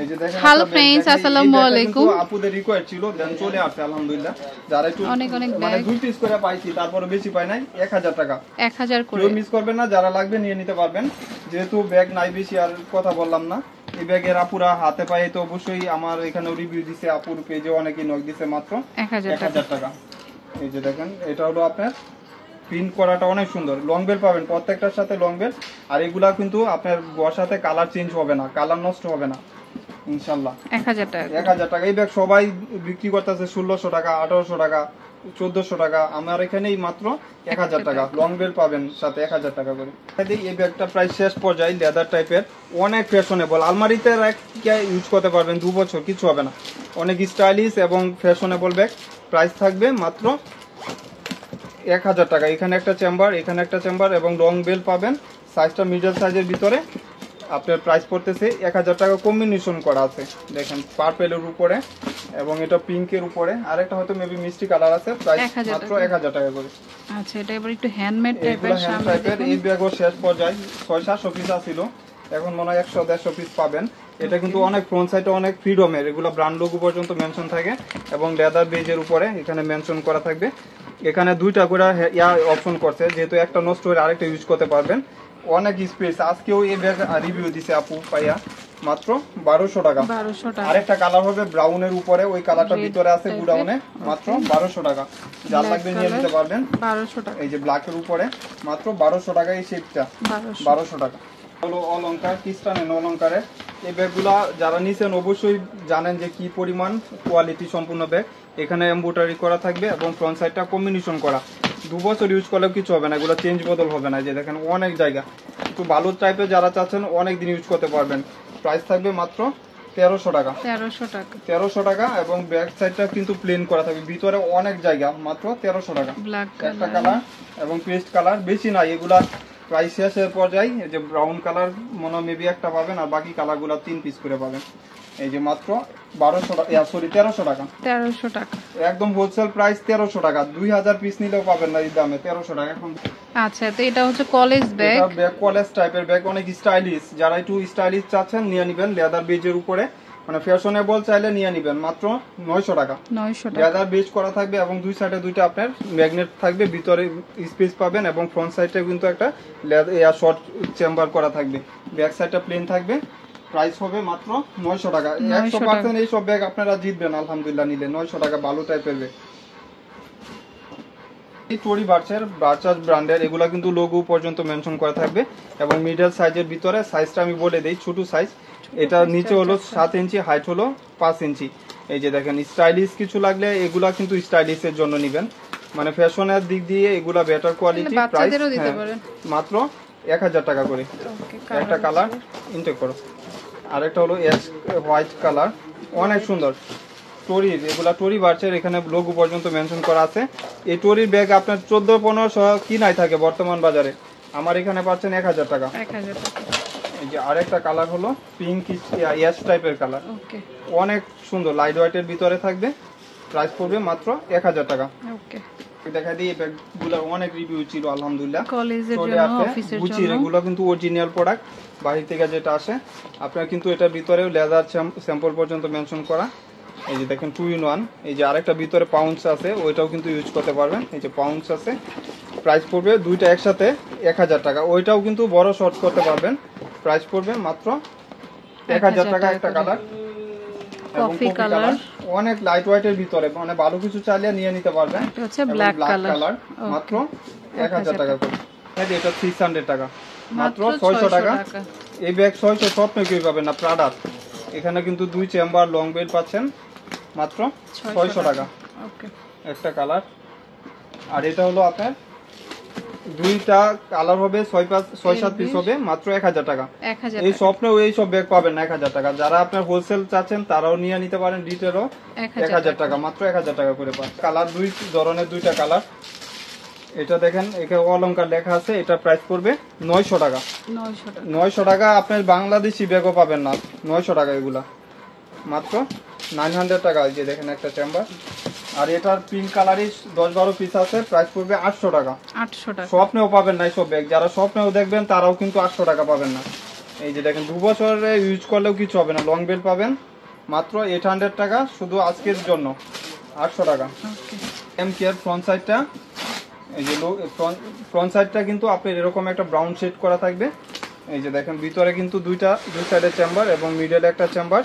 এই যে দেখেন হ্যালো फ्रेंड्स আসসালামু আলাইকুম আপুদের রিকোয়েস্ট ছিল দেন চলে আসছে আলহামদুলিল্লাহ যারা একটু অনেক মানে দুই পিস করে পাইছি তারপরে বেশি পাই নাই 1000 টাকা 1000 করে কেউ মিস করবেন না যারা লাগবে নিয়ে নিতে পারবেন যেহেতু ব্যাগ নাই বেশি আর কথা বললাম না এই ব্যাগের আপুরা হাতে পায়ে তো অবশ্যই আমার এখানে রিভিউ দিছে আপুর পেজে অনেকেই নক দিছে মাত্র 1000 টাকা এই যে দেখেন এটা হলো আপনার প্রিন্ট করাটা অনেক সুন্দর লং বেল পাবেন প্রত্যেকটার সাথে লং বেল আর এগুলা কিন্তু আপনার বসাতে কালার চেঞ্জ হবে না কালার নষ্ট হবে না ইনশাআল্লাহ 1000 টাকা 1000 টাকা এই ব্যাগ সবাই বিক্রি করতেছে 1600 টাকা 1800 টাকা 1400 টাকা আমার এখানেই মাত্র 1000 টাকা লং বেল পাবেন সাথে 1000 টাকা করে এই ব্যাগটা প্রায় শেষ পর্যায়ে লেদার টাইপের অনেক ফ্যাশনেবল আলমারিতে রেখে ইউজ করতে পারবেন 2 বছর কিছু হবে না অনেক স্টাইলিশ এবং ফ্যাশনেবল ব্যাগ প্রাইস থাকবে মাত্র 1000 টাকা এখানে একটা চেম্বার এবং লং বেল পাবেন সাইজটা মিডল সাইজের ভিতরে আপনার প্রাইস পড়তেছে 1000 টাকা কম্বিনেশন করা আছে দেখেন পার্পেলের উপরে এবং এটা পিঙ্কের উপরে আরেকটা হয়তো মেবি মিষ্টি কালার আছে প্রাইস মাত্র 1000 টাকা করে আচ্ছা এটা এবার একটু হ্যান্ডমেড টাইপের সামনে এই ব্যাগও শেষ পর্যায়ে 600-700 পিস ছিল এখন মনে হয় 100-150 পিস পাবেন এটা কিন্তু অনেক ফ্রন্ট সাইডে অনেক ফ্রিডমের এগুলো ব্র্যান্ড লোগো পর্যন্ত মেনশন থাকে এবং লেদার বেজের উপরে এখানে মেনশন করা থাকবে এখানে দুইটা করে অপশন করছে যেহেতু একটা নষ্ট হলে আরেকটা ইউজ করতে পারবেন অনেক স্পেস আজকেও এই ব্যাগ রিভিউ দিছে আপু পাইয়া মাত্র 1200 টাকা আরেকটা কালার হবে ব্রাউনের উপরে ওই কালারটা ভিতরে আছে গুডাউনে মাত্র 1200 টাকা যার লাগবে নিয়ে নিতে পারবেন 1200 টাকা এই যে ব্ল্যাকের উপরে মাত্র 1200 টাকা এই শেপটা 1200 টাকা হলো অলংকার ক্রিস্টানের অলংকারে এই ব্যাগগুলা যারা নিছেন অবশ্যই জানেন যে কি পরিমাণ কোয়ালিটি সম্পূর্ণ ব্যাগ এখানে এমব্রয়ডারি করা থাকবে এবং ফ্রন্ট সাইডটা কম্বিনেশন করা 2 বছর ইউজ করলেও কিছু হবে না এগুলো চেঞ্জ বদল হবে না যে দেখেন অনেক জায়গা একটু বালুর টাইপের যারা চাচ্ছেন অনেক দিন ইউজ করতে পারবেন প্রাইস থাকবে মাত্র 1300 টাকা 1300 টাকা এবং ব্যাক সাইডটা কিন্তু প্লেন করা থাকবে ভিতরে অনেক জায়গা মাত্র 1300 টাকা একটা কালার এবং পেস্ট কালার বেশি নাই এগুলা প্রাইস শেষের পর্যায়ে এই যে ব্রাউন কালার মনে মেবি একটা পাবেন আর বাকি কালারগুলো 3 পিস করে পাবেন এই যে মাত্র 1300 টাকা একদম হোলসেল প্রাইস 1300 টাকা 2000 পিস নিলেও পাবেন না এই দামে 1300 টাকা এখন আচ্ছা তো এটা হচ্ছে কলেজ ব্যাগ এটা ব্যাগ কলেজ টাইপের ব্যাগ অনেক স্টাইলিশ যারা একটু স্টাইলিশ চাচ্ছেন নিয়ে নেবেন লেদার বেজের উপরে মানে ফ্যাশনেবল চাইলে নিয়ে নেবেন মাত্র 900 টাকা লেদার বেজ করা থাকবে এবং দুই সাইডে দুইটা আপনার ম্যাগনেট থাকবে ভিতরে স্পেস পাবেন এবং ফ্রন্ট সাইডে কিন্তু একটা এয়ার শর্ট চেম্বার করা থাকবে ব্যাক সাইডটা প্লেন থাকবে প্রাইস হবে মাত্র 900 টাকা 100% এই সব ব্যাগ আপনারা জিতবেন আলহামদুলিল্লাহ নিলে 900 টাকা ভালো টাইপের ব্যাগ এই টরি বার্চার ব্র্যান্ডের এগুলা কিন্তু লোগো পর্যন্ত মেনশন করা থাকবে এবং মিডল সাইজের ভিতরে সাইজটা আমি বলে দেই ছোট সাইজ এটা নিচে হলো 7 ইঞ্চি হাইট হলো 5 ইঞ্চি এই যে দেখেন স্টাইলিশ কিছু লাগলে এগুলা কিন্তু স্টাইলিশের জন্য নেবেন মানে ফ্যাশনের দিক দিয়ে এগুলা বেটার কোয়ালিটি প্রাইস মাত্র 1000 টাকা করে একটা কালার ইনটেক করো আরেকটা হলো হোয়াইট কালার অনেক সুন্দর টরির এগুলা টরি বার্চের এখানে লোগো পর্যন্ত মেনশন করা আছে এই টরির ব্যাগ আপনার 14-1500 কি নাই থাকে বর্তমান বাজারে আমার এখানে পাচ্ছেন 1000 টাকা এই যে আরেকটা কালার হলো পিঙ্ক ইয়াস টাইপের কালার অনেক সুন্দর লাইট হোয়াইটের ভিতরে থাকবে প্রাইস পড়বে মাত্র 1000 টাকা দেখা দিই এই ব্যাগগুলো অনেক রিভিউ ছিল আলহামদুলিল্লাহ কলেজের জন্য অফিসের জন্য এগুলো কিন্তু অরিজিনাল প্রোডাক্ট বাইরে থেকে যেটা আসে আপনার কিন্তু এটার ভিতরেও লেদার স্যাম্পল পর্যন্ত মেনশন করা এই যে দেখেন 2 in 1 এই যে আরেকটা ভিতরে পাউন্স আছে ওইটাও কিন্তু ইউজ করতে পারবেন এই যে পাউন্স আছে প্রাইস পড়বে দুইটা একসাথে 1000 টাকা ওইটাও কিন্তু বড় শর্ট করতে পারবেন প্রাইস পড়বে মাত্র 1000 টাকা একটা কালার কফি কালার অনেক লাইট ওয়েটের ভিতরে মানে ভালো কিছু চাইলে নিয়ে নিতে পারবেন এটা হচ্ছে ব্ল্যাক কালার মাত্র 1000 টাকা করে এটা 600 টাকা মাত্র 600 টাকা এই ব্যাগ 600 স্বপ্ন কেউ পাবেন না প্রাডার এখানে কিন্তু দুই চেম্বার লং বেল পাচ্ছেন মাত্র 600 টাকা একটা কালার আর এটা হলো আপনার দুইটা কালার হবে 6-7 পিস হবে মাত্র 1000 টাকা এই স্বপ্নেও এই সব ব্যাগ পাবেন না 1000 টাকা যারা আপনার হোলসেল চাচ্ছেন তারাও নিয়ে নিতে পারেন রিটেলও 1000 টাকা মাত্র 1000 টাকা করে পান কালার দুই ধরনের দুইটা কালার এটা দেখেন এখানে অলংকার লেখা আছে এটা প্রাইস পড়বে 900 টাকা 900 টাকা আপনার বাংলাদেশি ব্যাগও পাবেন না 900 টাকা এগুলা মাত্র 900 টাকা এই যে দেখেন একটা চেম্বার আর এটার পিঙ্ক কালারই 10-12 পিস আছে প্রাইস পড়বে 800 টাকা স্বপ্নেও পাবেন না এইসব ব্যাগ যারা স্বপ্নেও দেখবেন তারাও কিন্তু 800 টাকা পাবেন না এই যে দেখেন 2 বছরে ইউজ করলেও কিছু হবে না। লং বেল পাবেন মাত্র 800 টাকা, শুধু আজকের জন্য 800 টাকা। এম কেয়ার ফ্রন্ট সাইডটা, এই যে ফ্রন্ট সাইডটা কিন্তু আপনার এরকম একটা ব্রাউন শেড করা থাকবে। এই যে দেখেন ভিতরে কিন্তু দুই সাইডে চেম্বার এবং মিডলে একটা চেম্বার,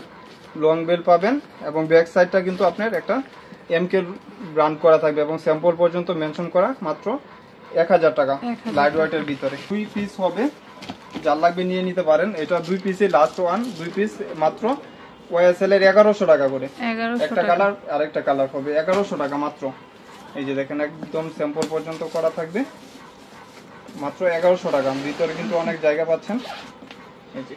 লং বেল পাবেন এবং ব্যাক সাইডটা কিন্তু আপনার একটা এমকে ব্র্যান্ড করা থাকবে এবং স্যাম্পল পর্যন্ত মেনশন করা, মাত্র 1000 টাকা লাইট ওয়েটের ভিতরে। 2 পিস হবে, যার লাগবে নিয়ে নিতে পারেন। এটা 2 পিসে লাস্ট ওয়ান, 2 পিস মাত্র ওয়াইএসএল এর 1100 টাকা করে। একটা কালার আর একটা কালার হবে 1100 টাকা মাত্র। এই যে দেখেন একদম স্যাম্পল পর্যন্ত করা থাকবে, মাত্র 1100 টাকা। ভিতরে কিন্তু অনেক জায়গা পাচ্ছেন। এই যে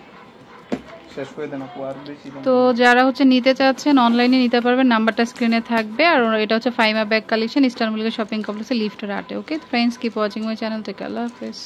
শেষ করে দেন আপু, আর বেশি তো যারা হচ্ছে নিতে চাচ্ছেন অনলাইনে নিতে পারবেন, নাম্বারটা স্ক্রিনে থাকবে। আর এটা হচ্ছে Faima bag collection, eastern Mallika shopping কমপ্লেক্সে লিফটের 8-এ। Okay friends, keep watching my channel, take care, আল্লাহ হাফেজ।